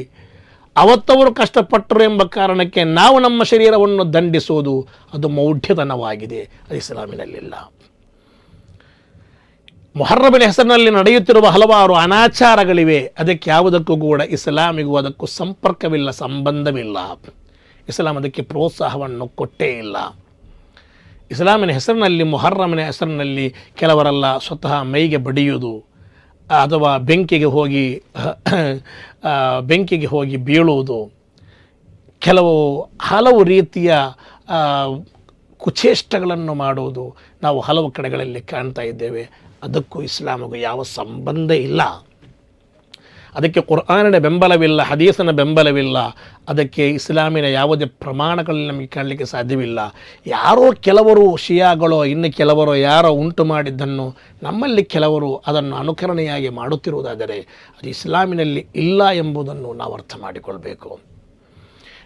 ಅವತ್ತವರು ಕಷ್ಟಪಟ್ಟರು ಎಂಬ ಕಾರಣಕ್ಕೆ ನಾವು ನಮ್ಮ ಶರೀರವನ್ನು ದಂಡಿಸುವುದು ಅದು ಮೌಢ್ಯತನವಾಗಿದೆ. ಅದು ಇಸ್ಲಾಮಿನಲ್ಲಿಲ್ಲ. ಮುಹರ್ರಮಿನ ಹೆಸರಿನಲ್ಲಿ ನಡೆಯುತ್ತಿರುವ ಹಲವಾರು ಅನಾಚಾರಗಳಿವೆ. ಅದಕ್ಕೆ ಯಾವುದಕ್ಕೂ ಕೂಡ ಇಸ್ಲಾಮಿಗೂ ಅದಕ್ಕೂ ಸಂಪರ್ಕವಿಲ್ಲ, ಸಂಬಂಧವಿಲ್ಲ. ಇಸ್ಲಾಂ ಅದಕ್ಕೆ ಪ್ರೋತ್ಸಾಹವನ್ನು ಕೊಟ್ಟೇ ಇಲ್ಲ. ಇಸ್ಲಾಮಿನ ಹೆಸರಿನಲ್ಲಿ, ಮುಹರ್ರಮಿನ ಹೆಸರಿನಲ್ಲಿ ಕೆಲವರೆಲ್ಲ ಸ್ವತಃ ಮೈಗೆ ಬಡಿಯುವುದು ಅಥವಾ ಬೆಂಕಿಗೆ ಹೋಗಿ ಬೀಳುವುದು, ಹಲವು ರೀತಿಯ ಕುಚೇಷ್ಟಗಳನ್ನು ಮಾಡುವುದು ನಾವು ಹಲವು ಕಡೆಗಳಲ್ಲಿ ಕಾಣ್ತಾ ಇದ್ದೇವೆ. ಅದಕ್ಕೂ ಇಸ್ಲಾಮಿಗೂ ಯಾವ ಸಂಬಂಧ ಇಲ್ಲ. ಅದಕ್ಕೆ ಕುರ್ಆನಿನ ಬೆಂಬಲವಿಲ್ಲ, ಹದೀಸನ ಬೆಂಬಲವಿಲ್ಲ. ಅದಕ್ಕೆ ಇಸ್ಲಾಮಿನ ಯಾವುದೇ ಪ್ರಮಾಣಗಳಲ್ಲಿ ನಮಗೆ ಕಾಣಲಿಕ್ಕೆ ಸಾಧ್ಯವಿಲ್ಲ. ಯಾರೋ ಕೆಲವರು ಶಿಯಾಗಳೋ ಇನ್ನು ಕೆಲವರು ಯಾರೋ ಉಂಟು ಮಾಡಿದ್ದನ್ನು ನಮ್ಮಲ್ಲಿ ಕೆಲವರು ಅದನ್ನು ಅನುಕರಣೆಯಾಗಿ ಮಾಡುತ್ತಿರುವುದಾದರೆ ಅದು ಇಸ್ಲಾಮಿನಲ್ಲಿ ಇಲ್ಲ ಎಂಬುದನ್ನು ನಾವು ಅರ್ಥ ಮಾಡಿಕೊಳ್ಬೇಕು.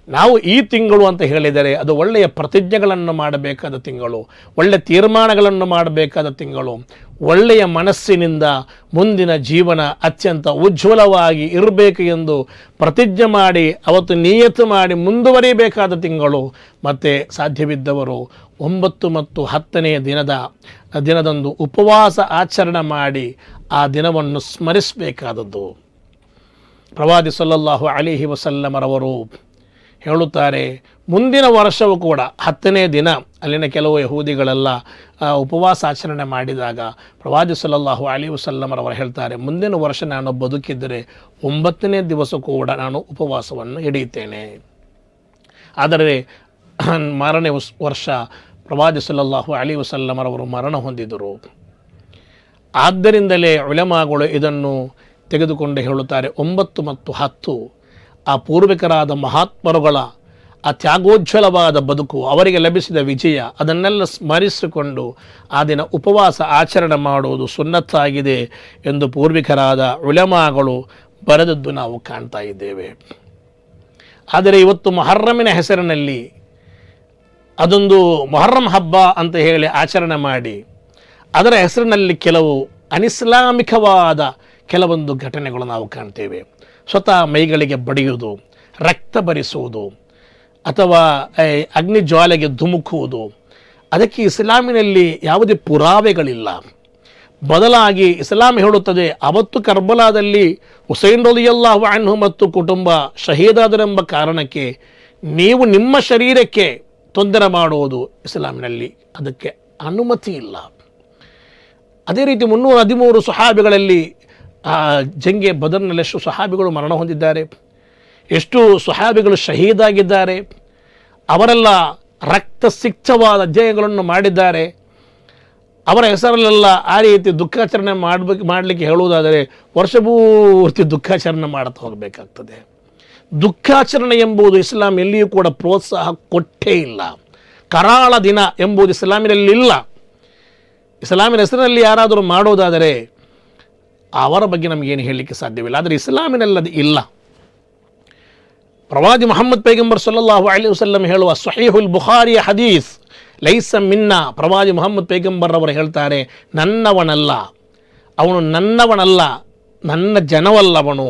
ನಾವು ಈ ತಿಂಗಳು ಅಂತ ಹೇಳಿದರೆ ಅದು ಒಳ್ಳೆಯ ಪ್ರತಿಜ್ಞೆಗಳನ್ನು ಮಾಡಬೇಕಾದ ತಿಂಗಳು, ಒಳ್ಳೆಯ ತೀರ್ಮಾನಗಳನ್ನು ಮಾಡಬೇಕಾದ ತಿಂಗಳು, ಒಳ್ಳೆಯ ಮನಸ್ಸಿನಿಂದ ಮುಂದಿನ ಜೀವನ ಅತ್ಯಂತ ಉಜ್ವಲವಾಗಿ ಇರಬೇಕು ಎಂದು ಪ್ರತಿಜ್ಞೆ ಮಾಡಿ ಅವತ್ತು ನಿಯತ್ತು ಮಾಡಿ ಮುಂದುವರಿಯಬೇಕಾದ ತಿಂಗಳು. ಮತ್ತು ಸಾಧ್ಯವಿದ್ದವರು 9 ಮತ್ತು 10ನೇ ದಿನದಂದು ಉಪವಾಸ ಆಚರಣೆ ಮಾಡಿ ಆ ದಿನವನ್ನು ಸ್ಮರಿಸಬೇಕಾದದ್ದು. ಪ್ರವಾದಿ ಸಲ್ಲಲ್ಲಾಹು ಅಲೈಹಿ ವಸಲ್ಲಮರವರು ಹೇಳುತ್ತಾರೆ, ಮುಂದಿನ ವರ್ಷವೂ ಕೂಡ 10ನೇ ದಿನ ಅಲ್ಲಿನ ಕೆಲವು ಯಹೂದಿಗಳೆಲ್ಲ ಉಪವಾಸ ಆಚರಣೆ ಮಾಡಿದಾಗ ಪ್ರವಾದಿ ಸಲ್ಲಲ್ಲಾಹು ಅಲೈಹಿ ವಸಲ್ಲಮರವರು ಹೇಳ್ತಾರೆ, ಮುಂದಿನ ವರ್ಷ ನಾನು ಬದುಕಿದ್ದರೆ 9ನೇ ದಿವಸ ಕೂಡ ನಾನು ಉಪವಾಸವನ್ನು ಹಿಡಿಯುತ್ತೇನೆ. ಆದರೆ ಮಾರನೇ ವರ್ಷ ಪ್ರವಾದಿ ಸಲ್ಲಲ್ಲಾಹು ಅಲೈಹಿ ವಸಲ್ಲಮರವರು ಮರಣ ಹೊಂದಿದರು. ಆದ್ದರಿಂದಲೇ ಉಲಮಾಗಳು ಇದನ್ನು ತೆಗೆದುಕೊಂಡು ಹೇಳುತ್ತಾರೆ, 9 ಮತ್ತು 10 ಆ ಪೂರ್ವಿಕರಾದ ಮಹಾತ್ಮರುಗಳ ಆ ತ್ಯಾಗೋಜ್ವಲವಾದ ಬದುಕು, ಅವರಿಗೆ ಲಭಿಸಿದ ವಿಜಯ, ಅದನ್ನೆಲ್ಲ ಸ್ಮರಿಸಿಕೊಂಡು ಆ ದಿನ ಉಪವಾಸ ಆಚರಣೆ ಮಾಡುವುದು ಸುನ್ನತ್ತಾಗಿದೆ ಎಂದು ಪೂರ್ವಿಕರಾದ ಉಲಮಾಗಳು ಬರೆದದ್ದು ನಾವು ಕಾಣ್ತಾ ಇದ್ದೇವೆ. ಆದರೆ ಇವತ್ತು ಮುಹರ್ರಮಿನ ಹೆಸರಿನಲ್ಲಿ ಅದೊಂದು ಮೊಹರ್ರಂ ಹಬ್ಬ ಅಂತ ಹೇಳಿ ಆಚರಣೆ ಮಾಡಿ ಅದರ ಹೆಸರಿನಲ್ಲಿ ಕೆಲವು ಅನಿಸ್ಲಾಮಿಕವಾದ ಕೆಲವೊಂದು ಘಟನೆಗಳು ನಾವು ಕಾಣ್ತೇವೆ. ಸ್ವತಃ ಮೈಗಳಿಗೆ ಬಡಿಯುವುದು, ರಕ್ತ ಬರಿಸುವುದು ಅಥವಾ ಅಗ್ನಿ ಜ್ವಾಲೆಗೆ ಧುಮುಕುವುದು, ಅದಕ್ಕೆ ಇಸ್ಲಾಮಿನಲ್ಲಿ ಯಾವುದೇ ಪುರಾವೆಗಳಿಲ್ಲ. ಬದಲಾಗಿ ಇಸ್ಲಾಂ ಹೇಳುತ್ತದೆ, ಅವತ್ತು ಕರ್ಬಲಾದಲ್ಲಿ ಹುಸೈನ್ ರಲಿಯಲ್ಲಾಹು ಅನ್ಹು ಮತ್ತು ಕುಟುಂಬ ಶಹೀದಾದರೆಂಬ ಕಾರಣಕ್ಕೆ ನೀವು ನಿಮ್ಮ ಶರೀರಕ್ಕೆ ತೊಂದರೆ ಮಾಡುವುದು ಇಸ್ಲಾಮಿನಲ್ಲಿ ಅದಕ್ಕೆ ಅನುಮತಿ ಇಲ್ಲ. ಅದೇ ರೀತಿ 313 ಸುಹಾಬಿಗಳಲ್ಲಿ ಜಂಗೆ ಬದರ್ನಲ್ಲಿ ಎಷ್ಟು ಸುಹಾಬಿಗಳು ಮರಣ ಹೊಂದಿದ್ದಾರೆ, ಎಷ್ಟು ಸುಹಾಬಿಗಳು ಶಹೀದಾಗಿದ್ದಾರೆ, ಅವರೆಲ್ಲ ರಕ್ತಸಿಕ್ತವಾದ ಅಧ್ಯಯನಗಳನ್ನು ಮಾಡಿದ್ದಾರೆ. ಅವರ ಹೆಸರಲ್ಲೆಲ್ಲ ಆ ರೀತಿ ದುಃಖಾಚರಣೆ ಮಾಡಲಿಕ್ಕೆ ಹೇಳುವುದಾದರೆ ವರ್ಷಪೂರ್ತಿ ದುಃಖಾಚರಣೆ ಮಾಡ್ತಾ ಹೋಗಬೇಕಾಗ್ತದೆ. ದುಃಖಾಚರಣೆ ಎಂಬುದು ಇಸ್ಲಾಂ ಎಲ್ಲಿಯೂ ಕೂಡ ಪ್ರೋತ್ಸಾಹ ಕೊಟ್ಟೇ ಇಲ್ಲ. ಕರಾಳ ದಿನ ಎಂಬುದು ಇಸ್ಲಾಮಿನಲ್ಲಿ ಇಲ್ಲ. ಇಸ್ಲಾಮಿನ ಹೆಸರಿನಲ್ಲಿ ಯಾರಾದರೂ ಮಾಡೋದಾದರೆ ಅವರ ಬಗ್ಗೆ ನಮಗೇನು ಹೇಳಲಿಕ್ಕೆ ಸಾಧ್ಯವಿಲ್ಲ. ಆದರೆ ಇಸ್ಲಾಮಿನಲ್ಲಿ ಅದು ಇಲ್ಲ. ಪ್ರವಾದಿ ಮುಹಮ್ಮದ್ ಪೈಗಂಬರ್ ಸಲ್ಲಲ್ಲಾಹು ಅಲೈಹಿ ವಸಲ್ಲಂ ಹೇಳುವ ಸ್ವಹೀಹುಲ್ ಬುಖಾರಿಯ ಹದೀಸ್, ಲೈಸ ಮಿನ್ನ, ಪ್ರವಾದಿ ಮುಹಮ್ಮದ್ ಪೈಗಂಬರ್ ಅವರು ಹೇಳ್ತಾರೆ, ನನ್ನವನಲ್ಲ, ಅವನು ನನ್ನವನಲ್ಲ, ನನ್ನ ಜನವಲ್ಲವನು.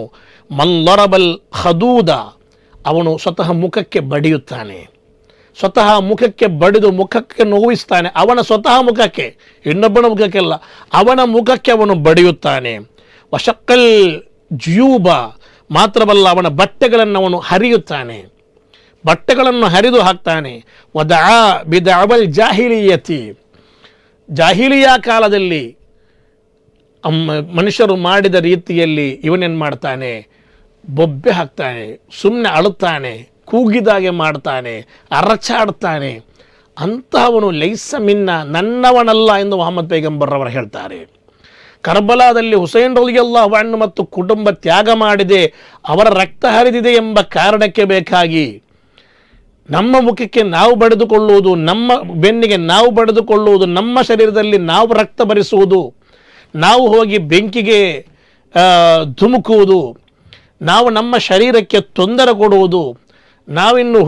ಮಲ್ಲರಬಲ್ ಖದೂದ, ಅವನು ಸ್ವತಃ ಮುಖಕ್ಕೆ ಬಡಿಯುತ್ತಾನೆ, ಸ್ವತಃ ಮುಖಕ್ಕೆ ಬಡಿದು ಮುಖಕ್ಕೆ ನೋವಿಸ್ತಾನೆ. ಅವನ ಸ್ವತಃ ಮುಖಕ್ಕೆ, ಇನ್ನೊಬ್ಬನ ಮುಖಕ್ಕೆಲ್ಲ, ಅವನ ಮುಖಕ್ಕೆ ಅವನು ಬಡಿಯುತ್ತಾನೆ. ವಶಕ್ಕಲ್ ಜ್ಯೂಬ, ಮಾತ್ರವಲ್ಲ ಅವನ ಬಟ್ಟೆಗಳನ್ನು ಅವನು ಹರಿಯುತ್ತಾನೆ, ಬಟ್ಟೆಗಳನ್ನು ಹರಿದು ಹಾಕ್ತಾನೆ. ವದಾ ಬಿದಅವಲ್ ಜಾಹಿಲಿಯತಿ, ಜಾಹಿಲಿಯಾ ಕಾಲದಲ್ಲಿ ಮನುಷ್ಯರು ಮಾಡಿದ ರೀತಿಯಲ್ಲಿ ಇವನೇನು ಮಾಡ್ತಾನೆ, ಬೊಬ್ಬೆ ಹಾಕ್ತಾನೆ, ಸುಮ್ಮನೆ ಅಳುತ್ತಾನೆ, ಕೂಗಿದಾಗೆ ಮಾಡ್ತಾನೆ, ಅರಚಾಡ್ತಾನೆ. ಅಂತಹವನು ಲೈಸ ಮಿನ್ನ, ನನ್ನವನಲ್ಲ ಎಂದು ಮೊಹಮ್ಮದ್ ಪೈಗಂಬರ್ ಅವರು ಹೇಳ್ತಾರೆ. ಕರ್ಬಲಾದಲ್ಲಿ ಹುಸೈನ್ ರಲಿಯಲ್ಲಾಹು ಅನ್ಹು ಮತ್ತು ಕುಟುಂಬ ತ್ಯಾಗ ಮಾಡಿದೆ, ಅವರ ರಕ್ತ ಹರಿದಿದೆ ಎಂಬ ಕಾರಣಕ್ಕೆ ಬೇಕಾಗಿ ನಮ್ಮ ಮುಖಕ್ಕೆ ನಾವು ಬಡಿದುಕೊಳ್ಳುವುದು, ನಮ್ಮ ಬೆನ್ನಿಗೆ ನಾವು ಬಡಿದುಕೊಳ್ಳುವುದು, ನಮ್ಮ ಶರೀರದಲ್ಲಿ ನಾವು ರಕ್ತ ಭರಿಸುವುದು, ನಾವು ಹೋಗಿ ಬೆಂಕಿಗೆ ಧುಮುಕುವುದು, ನಾವು ನಮ್ಮ ಶರೀರಕ್ಕೆ ತೊಂದರೆ ಕೊಡುವುದು, ನಾವಿನ್ನು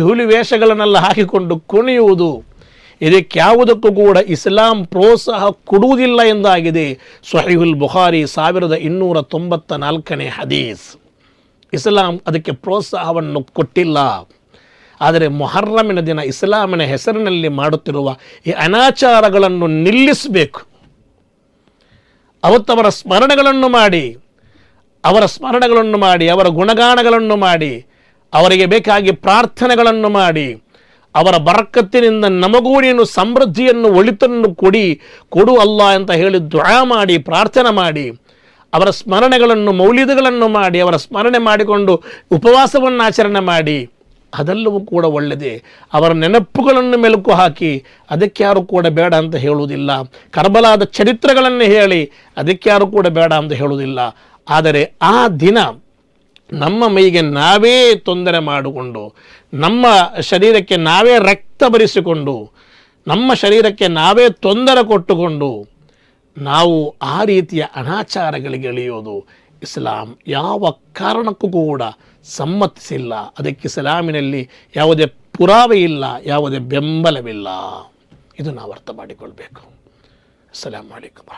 ಹುಲಿ ವೇಷಗಳನ್ನೆಲ್ಲ ಹಾಕಿಕೊಂಡು ಕುಣಿಯುವುದು, ಇದಕ್ಯಾವುದಕ್ಕೂ ಕೂಡ ಇಸ್ಲಾಂ ಪ್ರೋತ್ಸಾಹ ಕೊಡುವುದಿಲ್ಲ ಎಂದಾಗಿದೆ. ಸ್ವಹೀಹುಲ್ ಬುಖಾರಿ 1294ನೇ ಹದೀಸ್. ಇಸ್ಲಾಂ ಅದಕ್ಕೆ ಪ್ರೋತ್ಸಾಹವನ್ನು ಕೊಟ್ಟಿಲ್ಲ. ಆದರೆ ಮೊಹರ್ರಮಿನ ದಿನ ಇಸ್ಲಾಮಿನ ಹೆಸರಿನಲ್ಲಿ ಮಾಡುತ್ತಿರುವ ಈ ಅನಾಚಾರಗಳನ್ನು ನಿಲ್ಲಿಸಬೇಕು. ಅವತ್ತವರ ಸ್ಮರಣೆಗಳನ್ನು ಮಾಡಿ, ಅವರ ಗುಣಗಾನಗಳನ್ನು ಮಾಡಿ, ಅವರಿಗೆ ಬೇಕಾಗಿ ಪ್ರಾರ್ಥನೆಗಳನ್ನು ಮಾಡಿ, ಅವರ ಬರಕತ್ತಿನಿಂದ ನಮಗೂ ನೀನು ಸಮೃದ್ಧಿಯನ್ನು, ಒಳಿತನ್ನು ಕೊಡು ಅಲ್ಲಾ ಅಂತ ಹೇಳಿ ದುಆ ಮಾಡಿ, ಪ್ರಾರ್ಥನೆ ಮಾಡಿ, ಅವರ ಸ್ಮರಣೆಗಳನ್ನು, ಮೌಲಿದಗಳನ್ನು ಮಾಡಿ, ಅವರ ಸ್ಮರಣೆ ಮಾಡಿಕೊಂಡು ಉಪವಾಸವನ್ನು ಆಚರಣೆ ಮಾಡಿ, ಅದೆಲ್ಲವೂ ಕೂಡ ಒಳ್ಳೆಯದೇ. ಅವರ ನೆನಪುಗಳನ್ನು ಮೆಲುಕು ಹಾಕಿ ಅದಕ್ಕೆ ಯಾರು ಕೂಡ ಬೇಡ ಅಂತ ಹೇಳುವುದಿಲ್ಲ. ಕರ್ಬಲಾದ ಚರಿತ್ರೆಗಳನ್ನು ಹೇಳಿ ಅದಕ್ಕೆ ಯಾರು ಕೂಡ ಬೇಡ ಅಂತ ಹೇಳುವುದಿಲ್ಲ. ಆದರೆ ಆ ದಿನ ನಮ್ಮ ಮೈಗೆ ನಾವೇ ತೊಂದರೆ ಮಾಡಿಕೊಂಡು, ನಮ್ಮ ಶರೀರಕ್ಕೆ ನಾವೇ ರಕ್ತ ಭರಿಸಿಕೊಂಡು, ನಮ್ಮ ಶರೀರಕ್ಕೆ ನಾವೇ ತೊಂದರೆ ಕೊಟ್ಟುಕೊಂಡು ನಾವು ಆ ರೀತಿಯ ಅನಾಚಾರಗಳಿಗೆ ಇಳಿಯೋದು ಇಸ್ಲಾಂ ಯಾವ ಕಾರಣಕ್ಕೂ ಕೂಡ ಸಮ್ಮತಿಸಿಲ್ಲ. ಅದಕ್ಕೆ ಇಸ್ಲಾಮಿನಲ್ಲಿ ಯಾವುದೇ ಪುರಾವೆ ಇಲ್ಲ, ಯಾವುದೇ ಬೆಂಬಲವಿಲ್ಲ. ಇದು ನಾವು ಅರ್ಥ ಮಾಡಿಕೊಳ್ಬೇಕು. ಅಸ್ಸಲಾಮು ಅಲೈಕುಂ.